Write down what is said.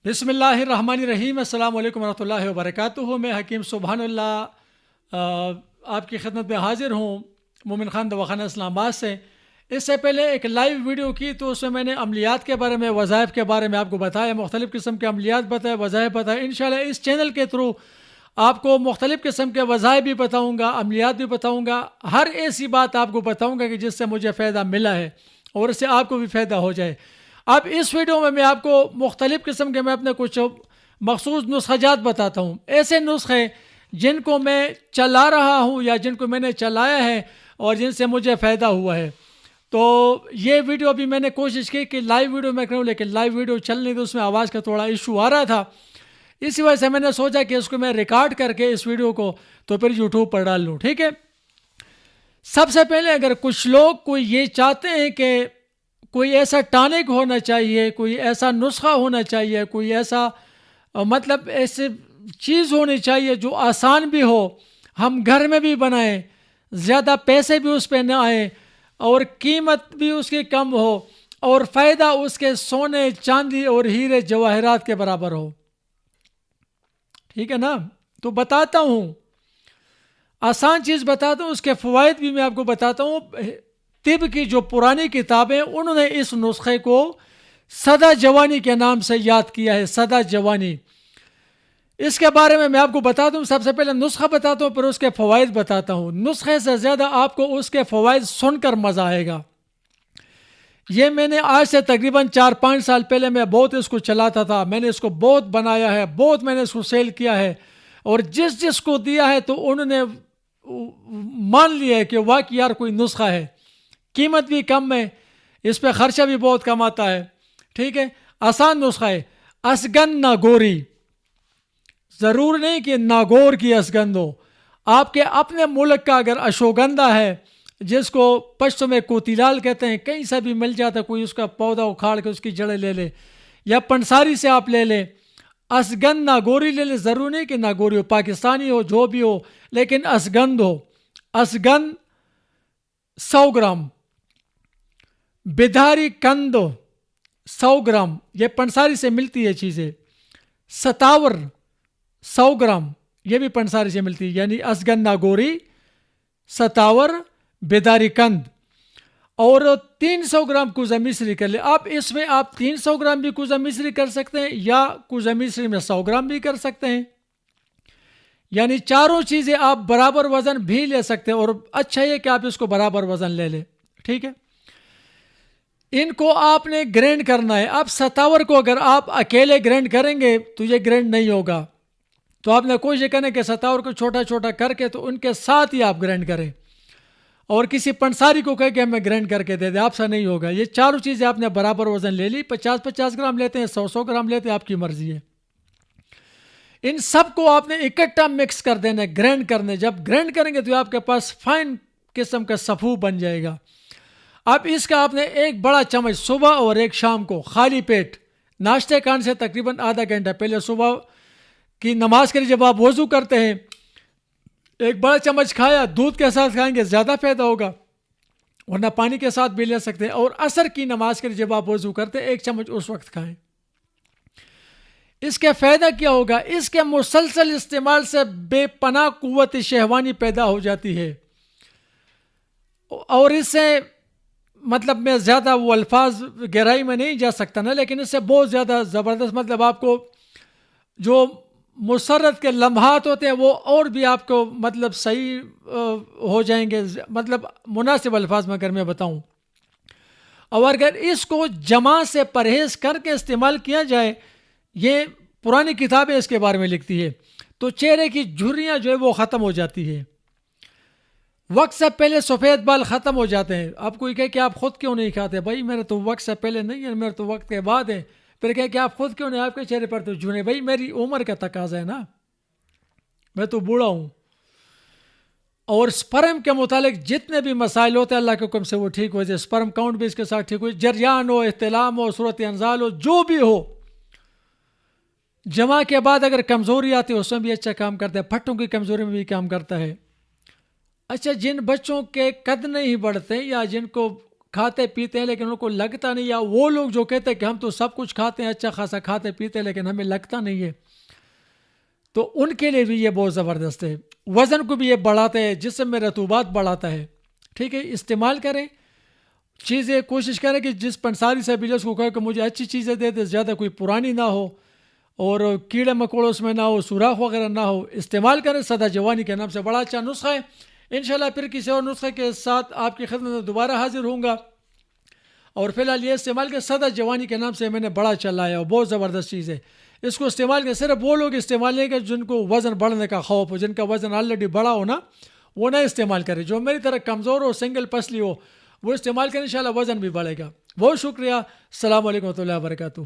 بسم اللہ الرحمن الرحیم، السلام علیکم ورحمۃ اللہ وبرکاتہ۔ میں حکیم سبحان اللہ آپ کی خدمت میں حاضر ہوں، مومن خان دواخانہ اسلام آباد سے۔ اس سے پہلے ایک لائیو ویڈیو کی تو اس میں میں نے عملیات کے بارے میں، وظائف کے بارے میں آپ کو بتایا، مختلف قسم کے عملیات بتائے، وظائف بتائے۔ انشاءاللہ اس چینل کے تھرو آپ کو مختلف قسم کے وظائف بھی بتاؤں گا، عملیات بھی بتاؤں گا، ہر ایسی بات آپ کو بتاؤں گا کہ جس سے مجھے فائدہ ملا ہے اور اس سے آپ کو بھی فائدہ ہو جائے۔ اب اس ویڈیو میں آپ کو مختلف قسم کے میں اپنے کچھ مخصوص نسخجات بتاتا ہوں، ایسے نسخے جن کو میں چلا رہا ہوں یا جن کو میں نے چلایا ہے اور جن سے مجھے فائدہ ہوا ہے۔ تو یہ ویڈیو ابھی میں نے کوشش کی کہ لائیو ویڈیو میں کروں، لیکن لائیو ویڈیو چل نہیں تو اس میں آواز کا تھوڑا ایشو آ رہا تھا، اسی وجہ سے میں نے سوچا کہ اس کو میں ریکارڈ کر کے اس ویڈیو کو تو پھر یوٹیوب پر ڈال لوں، ٹھیک ہے۔ سب سے پہلے اگر کچھ لوگ کوئی یہ چاہتے ہیں کہ کوئی ایسا ٹانک ہونا چاہیے، کوئی ایسا نسخہ ہونا چاہیے، کوئی ایسا مطلب ایسی چیز ہونی چاہیے جو آسان بھی ہو، ہم گھر میں بھی بنائیں، زیادہ پیسے بھی اس پہ نہ آئیں اور قیمت بھی اس کی کم ہو اور فائدہ اس کے سونے چاندی اور ہیرے جواہرات کے برابر ہو، ٹھیک ہے نا۔ تو بتاتا ہوں، آسان چیز بتاتا ہوں، اس کے فوائد بھی میں آپ کو بتاتا ہوں۔ طب کی جو پرانی کتابیں انہوں نے اس نسخے کو سدا جوانی کے نام سے یاد کیا ہے، سدا جوانی۔ اس کے بارے میں آپ کو بتاتا ہوں، سب سے پہلے نسخہ بتاتا ہوں، پھر اس کے فوائد بتاتا ہوں۔ نسخے سے زیادہ آپ کو اس کے فوائد سن کر مزہ آئے گا۔ یہ میں نے آج سے تقریباً 4-5 سال پہلے میں بہت اس کو چلاتا تھا، میں نے اس کو بہت بنایا ہے، بہت میں نے اس کو سیل کیا ہے، اور جس کو دیا ہے تو انہوں نے مان لیا ہے کہ واقعی یار کوئی نسخہ ہے، قیمت بھی کم ہے، اس پہ خرچہ بھی بہت کم آتا ہے، ٹھیک ہے۔ آسان نسخہ ہے، اسگن ناگوری، ضرور نہیں کہ ناگور کی اسگند ہو، آپ کے اپنے ملک کا اگر اشوگندھا ہے جس کو پشتو میں کوتیلال کہتے ہیں، کہیں سے بھی مل جاتا، کوئی اس کا پودا اکھاڑ کے اس کی جڑیں لے لے، یا پنساری سے آپ لے لیں، اسگند ناگوری لے لیں، ضرور نہیں کہ ناگوری ہو، پاکستانی ہو، جو بھی ہو، لیکن اسگند ہو۔ اسگند 100 گرام، بدھاری کند 100 گرام، یہ پنساری سے ملتی ہے چیزیں۔ ستاور 100 گرام، یہ بھی پنساری سے ملتی ہے، یعنی اسگن ناگوری، ستاور، بیداری کند، اور 300 گرام کوزہ مصری کر لیں۔ آپ اس میں 300 گرام بھی کوزہ مصری کر سکتے ہیں یا کوزہ مصری میں 100 گرام بھی کر سکتے ہیں، یعنی چاروں چیزیں آپ برابر وزن بھی لے سکتے ہیں، اور اچھا یہ کہ آپ اس کو برابر وزن لے لیں، ٹھیک ہے۔ ان کو آپ نے گرینڈ کرنا ہے۔ اب ستاور کو اگر آپ اکیلے گرینڈ کریں گے تو یہ گرینڈ نہیں ہوگا، تو آپ نے کوشش کرنا کہ ستاور کو چھوٹا چھوٹا کر کے تو ان کے ساتھ ہی آپ گرینڈ کریں، اور کسی پنساری کو کہہ کے ہمیں گرینڈ کر کے دے دیں، آپ سے نہیں ہوگا۔ یہ چاروں چیزیں آپ نے برابر وزن لے لی، 50-50 گرام لیتے ہیں، 100 گرام لیتے ہیں، آپ کی مرضی ہے۔ ان سب کو آپ نے اکٹھا مکس کر دینا، گرینڈ کرنے۔ جب گرینڈ کریں گے تو آپ کے پاس فائن قسم کا صفو بن جائے گا۔ اب اس کا آپ نے ایک بڑا چمچ صبح اور ایک شام کو خالی پیٹ، ناشتے کھانے سے تقریباً آدھا گھنٹہ پہلے، صبح کی نماز کے لیے جب آپ وضو کرتے ہیں، ایک بڑا چمچ کھایا، دودھ کے ساتھ کھائیں گے زیادہ فائدہ ہوگا، ورنہ پانی کے ساتھ بھی لے سکتے ہیں۔ اور عصر کی نماز کے لیے جب آپ وضو کرتے ہیں، ایک چمچ اس وقت کھائیں۔ اس کے فائدہ کیا ہوگا؟ اس کے مسلسل استعمال سے بے پناہ قوت شہوانی پیدا ہو جاتی ہے، اور اس سے مطلب میں زیادہ وہ الفاظ گہرائی میں نہیں جا سکتا نا، لیکن اس سے بہت زیادہ زبردست، مطلب آپ کو جو مسرت کے لمحات ہوتے ہیں وہ اور بھی آپ کو مطلب صحیح ہو جائیں گے، مطلب مناسب الفاظ میں اگر میں بتاؤں۔ اور اگر اس کو جمع سے پرہیز کر کے استعمال کیا جائے، یہ پرانی کتابیں اس کے بارے میں لکھتی ہے، تو چہرے کی جھریاں جو ہے وہ ختم ہو جاتی ہے، وقت سے پہلے سفید بال ختم ہو جاتے ہیں۔ آپ کو یہ کہے کہ آپ خود کیوں نہیں کھاتے؟ بھائی میرے تو وقت سے پہلے نہیں ہے، میرے تو وقت کے بعد ہے۔ پھر کہے کہ آپ خود کیوں نہیں، آپ کے چہرے پر تو جھرے؟ بھائی میری عمر کا تقاضا ہے نا، میں تو بوڑھا ہوں۔ اور سپرم کے متعلق جتنے بھی مسائل ہوتے ہیں اللہ کے حکم سے وہ ٹھیک ہو جائے، سپرم کاؤنٹ بھی اس کے ساتھ ٹھیک ہو جائے، جریان ہو، احتلام ہو، صورت انزال ہو، جو بھی ہو، جمع کے بعد اگر کمزوری آتی ہے اس میں بھی اچھا کام کرتا ہے، پھٹوں کی کمزوری میں بھی کام کرتا ہے۔ اچھا، جن بچوں کے قد نہیں بڑھتے یا جن کو کھاتے پیتے ہیں لیکن ان کو لگتا نہیں، یا وہ لوگ جو کہتے ہیں کہ ہم تو سب کچھ کھاتے ہیں، اچھا خاصا کھاتے پیتے ہیں لیکن ہمیں لگتا نہیں ہے، تو ان کے لیے بھی یہ بہت زبردست ہے. وزن کو بھی یہ بڑھاتا ہے، جسم میں رطوبات بڑھاتا ہے. ٹھیک ہے، استعمال کریں چیزیں، کوشش کریں کہ جس پنساری سے بھی اس کو کہے کہ مجھے اچھی چیزیں دے دے، زیادہ کوئی پرانی نہ ہو اور کیڑے مکوڑے اس میں نہ ہو، سوراخ وغیرہ نہ ہو. استعمال کریں. سدا جوانی کے نام سے بڑا اچھا نسخہ ہے. انشاءاللہ پھر کسی اور نسخے کے ساتھ آپ کی خدمت میں دوبارہ حاضر ہوں گا. اور فی الحال یہ استعمال کے سدا جوانی کے نام سے میں نے بڑا اچھا لایا، اور بہت زبردست چیز ہے. اس کو استعمال کے صرف وہ لوگ استعمال نہیں کریں جن کو وزن بڑھنے کا خوف ہو، جن کا وزن آلریڈی بڑا ہو نا، وہ نہ استعمال کریں. جو میری طرح کمزور ہو، سنگل پسلی ہو، وہ استعمال کریں، انشاءاللہ وزن بھی بڑھے گا. بہت شکریہ. السلام علیکم و رحمۃ اللہ وبرکاتہ.